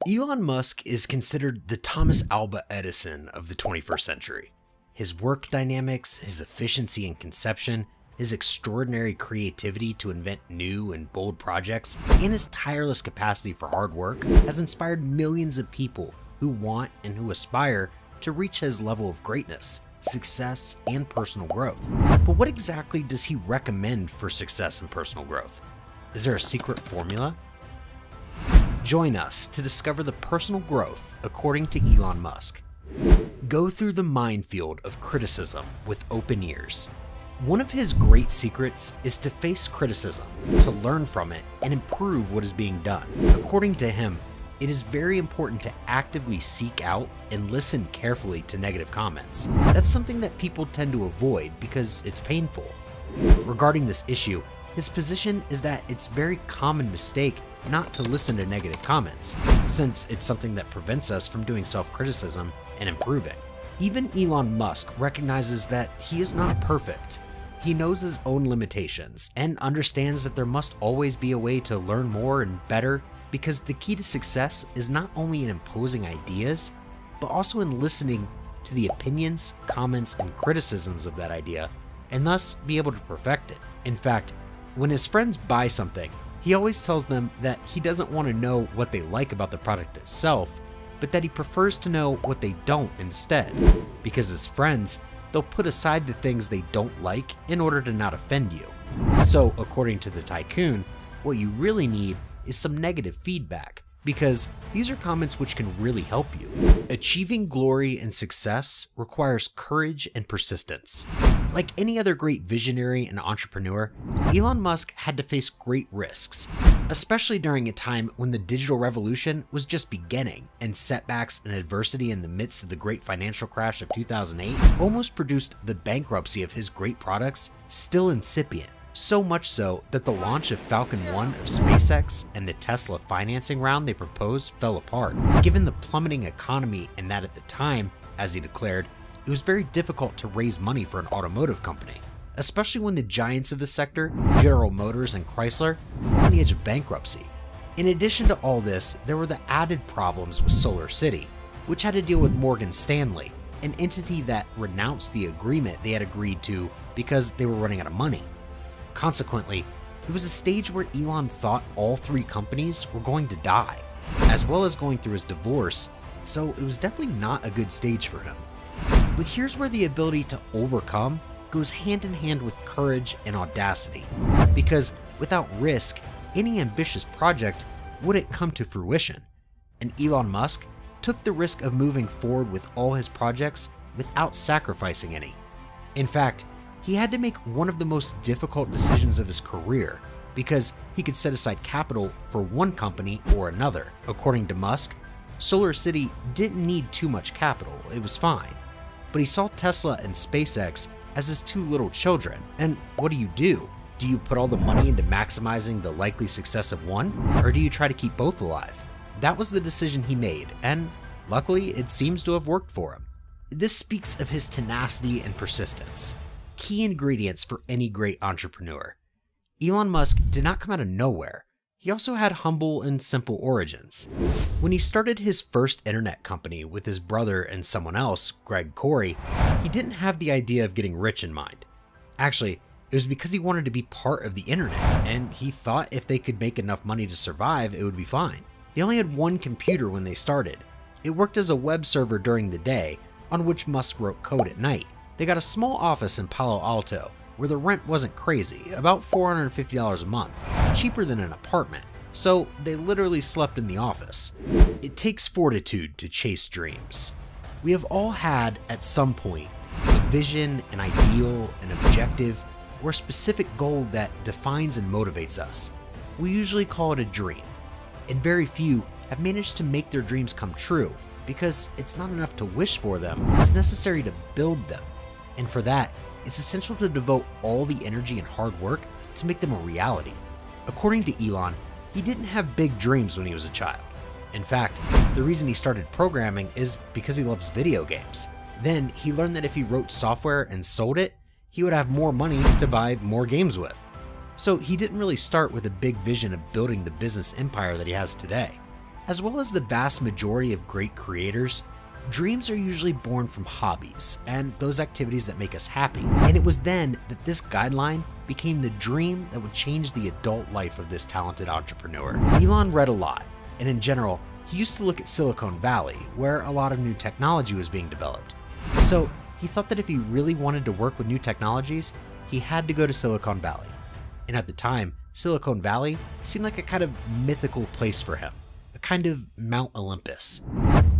Elon Musk is considered the Thomas Alva Edison of the 21st century. His work dynamics, his efficiency in conception, his extraordinary creativity to invent new and bold projects, and his tireless capacity for hard work has inspired millions of people who want and who aspire to reach his level of greatness, success, and personal growth. But what exactly does he recommend for success and personal growth? Is there a secret formula? Join us to discover the personal growth according to Elon Musk. Go through the minefield of criticism with open ears. One of his great secrets is to face criticism, to learn from it, and improve what is being done. According to him, it is very important to actively seek out and listen carefully to negative comments. That's something that people tend to avoid because it's painful. Regarding this issue, his position is that it's a very common mistake not to listen to negative comments, since it's something that prevents us from doing self-criticism and improving. Even Elon Musk recognizes that he is not perfect. He knows his own limitations and understands that there must always be a way to learn more and better, because the key to success is not only in imposing ideas, but also in listening to the opinions, comments, and criticisms of that idea, and thus be able to perfect it. In fact, when his friends buy something, he always tells them that he doesn't want to know what they like about the product itself, but that he prefers to know what they don't instead, because as friends, they'll put aside the things they don't like in order to not offend you. So, according to the tycoon, what you really need is some negative feedback, because these are comments which can really help you. Achieving glory and success requires courage and persistence. Like any other great visionary and entrepreneur, Elon Musk had to face great risks, especially during a time when the digital revolution was just beginning, and setbacks and adversity in the midst of the great financial crash of 2008 almost produced the bankruptcy of his great products still incipient. So much so that the launch of Falcon 1 of SpaceX and the Tesla financing round they proposed fell apart, given the plummeting economy, and that at the time, as he declared, it was very difficult to raise money for an automotive company, especially when the giants of the sector, General Motors and Chrysler, were on the edge of bankruptcy. In addition to all this, there were the added problems with Solar City, which had to deal with Morgan Stanley, an entity that renounced the agreement they had agreed to because they were running out of money. Consequently, it was a stage where Elon thought all three companies were going to die, as well as going through his divorce, so it was definitely not a good stage for him. But here's where the ability to overcome goes hand in hand with courage and audacity, because without risk, any ambitious project wouldn't come to fruition, and Elon Musk took the risk of moving forward with all his projects without sacrificing any. In fact, he had to make one of the most difficult decisions of his career, because he could set aside capital for one company or another. According to Musk, Solar City didn't need too much capital, it was fine. But he saw Tesla and SpaceX as his two little children, and what do? Do you put all the money into maximizing the likely success of one, or do you try to keep both alive? That was the decision he made, and luckily it seems to have worked for him. This speaks of his tenacity and persistence, key ingredients for any great entrepreneur. Elon Musk did not come out of nowhere. He also had humble and simple origins. When he started his first internet company with his brother and someone else, Greg Corey, he didn't have the idea of getting rich in mind. Actually, it was because he wanted to be part of the internet, and he thought if they could make enough money to survive, it would be fine. They only had one computer when they started. It worked as a web server during the day, on which Musk wrote code at night. They got a small office in Palo Alto, where the rent wasn't crazy, about $450 a month, cheaper than an apartment, so they literally slept in the office. It takes fortitude to chase dreams. We have all had, at some point, a vision, an ideal, an objective, or a specific goal that defines and motivates us. We usually call it a dream, and very few have managed to make their dreams come true, because it's not enough to wish for them, it's necessary to build them. And for that, it's essential to devote all the energy and hard work to make them a reality. According to Elon, he didn't have big dreams when he was a child. In fact, the reason he started programming is because he loves video games. Then he learned that if he wrote software and sold it, he would have more money to buy more games with. So he didn't really start with a big vision of building the business empire that he has today. As well as the vast majority of great creators, dreams are usually born from hobbies and those activities that make us happy. And it was then that this guideline became the dream that would change the adult life of this talented entrepreneur. Elon read a lot, and in general, he used to look at Silicon Valley, where a lot of new technology was being developed. So he thought that if he really wanted to work with new technologies, he had to go to Silicon Valley. And at the time, Silicon Valley seemed like a kind of mythical place for him, a kind of Mount Olympus.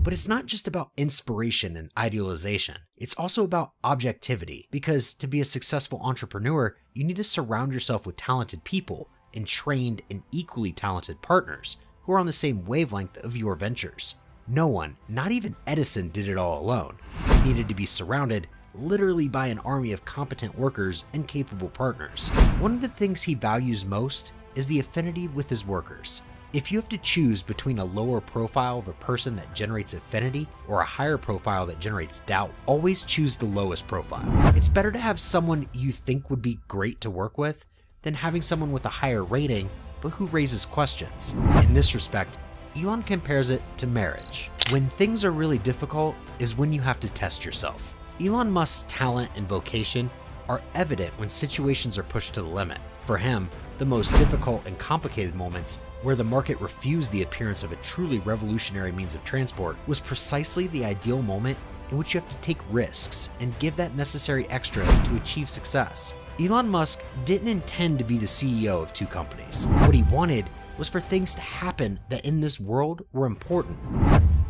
But it's not just about inspiration and idealization. It's also about objectivity, because to be a successful entrepreneur, you need to surround yourself with talented people and trained and equally talented partners who are on the same wavelength of your ventures. No one, not even Edison, did it all alone. He needed to be surrounded literally by an army of competent workers and capable partners. One of the things he values most is the affinity with his workers. If you have to choose between a lower profile of a person that generates affinity or a higher profile that generates doubt, always choose the lowest profile. It's better to have someone you think would be great to work with than having someone with a higher rating but who raises questions. In this respect, Elon compares it to marriage. When things are really difficult is when you have to test yourself. Elon Musk's talent and vocation are evident when situations are pushed to the limit. For him, the most difficult and complicated moments, where the market refused the appearance of a truly revolutionary means of transport, was precisely the ideal moment in which you have to take risks and give that necessary extra to achieve success. Elon Musk didn't intend to be the CEO of two companies. What he wanted was for things to happen that in this world were important,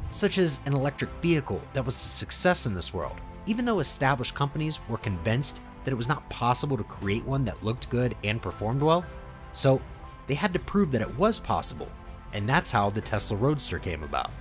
such as an electric vehicle that was a success in this world, even though established companies were convinced that it was not possible to create one that looked good and performed well. So they had to prove that it was possible, and that's how the Tesla Roadster came about.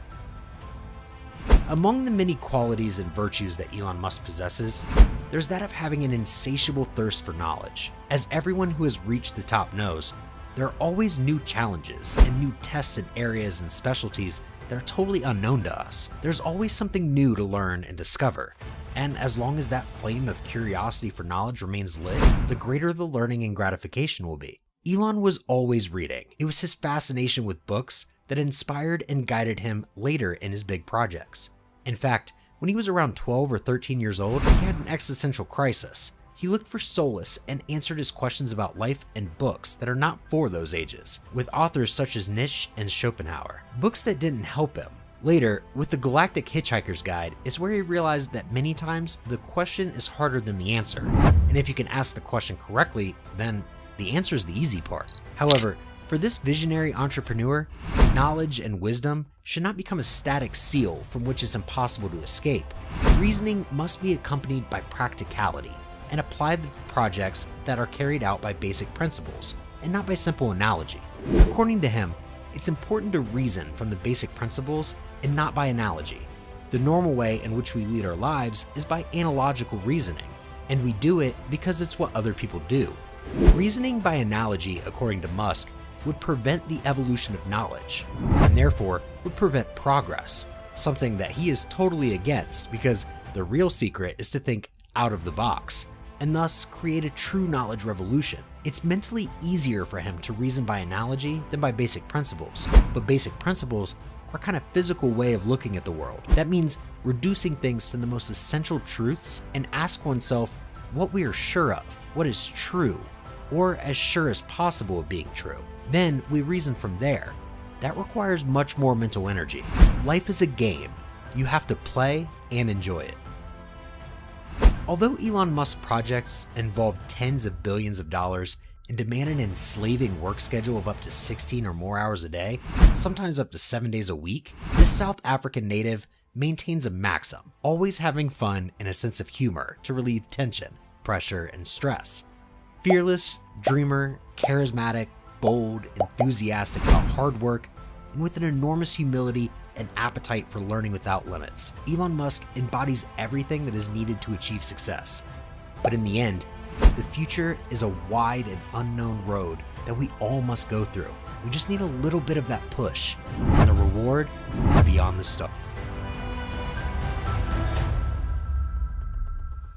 Among the many qualities and virtues that Elon Musk possesses, there's that of having an insatiable thirst for knowledge. As everyone who has reached the top knows, there are always new challenges and new tests in areas and specialties that are totally unknown to us. There's always something new to learn and discover. And as long as that flame of curiosity for knowledge remains lit, the greater the learning and gratification will be. Elon was always reading. It was his fascination with books that inspired and guided him later in his big projects. In fact, when he was around 12 or 13 years old, he had an existential crisis. He looked for solace and answered his questions about life in books that are not for those ages, with authors such as Nietzsche and Schopenhauer, books that didn't help him. Later, with the Galactic Hitchhiker's Guide, is where he realized that many times the question is harder than the answer, and if you can ask the question correctly, then the answer is the easy part. However, for this visionary entrepreneur, knowledge and wisdom should not become a static seal from which it's impossible to escape. Reasoning must be accompanied by practicality and applied to projects that are carried out by basic principles and not by simple analogy. According to him, it's important to reason from the basic principles and not by analogy. The normal way in which we lead our lives is by analogical reasoning, and we do it because it's what other people do. Reasoning by analogy, according to Musk, would prevent the evolution of knowledge, and therefore would prevent progress, something that he is totally against, because the real secret is to think out of the box, and thus create a true knowledge revolution. It's mentally easier for him to reason by analogy than by basic principles, but basic principles are kind of physical way of looking at the world. That means reducing things to the most essential truths and ask oneself what we are sure of, what is true, or as sure as possible of being true. Then we reason from there. That requires much more mental energy. Life is a game. You have to play and enjoy it. Although Elon Musk's projects involve tens of billions of dollars and demand an enslaving work schedule of up to 16 or more hours a day, sometimes up to 7 days a week, this South African native maintains a maxim, always having fun and a sense of humor to relieve tension, pressure, and stress. Fearless, dreamer, charismatic, bold, enthusiastic about hard work, and with an enormous humility and appetite for learning without limits, Elon Musk embodies everything that is needed to achieve success. But in the end, the future is a wide and unknown road that we all must go through. We just need a little bit of that push, and the reward is beyond the stars.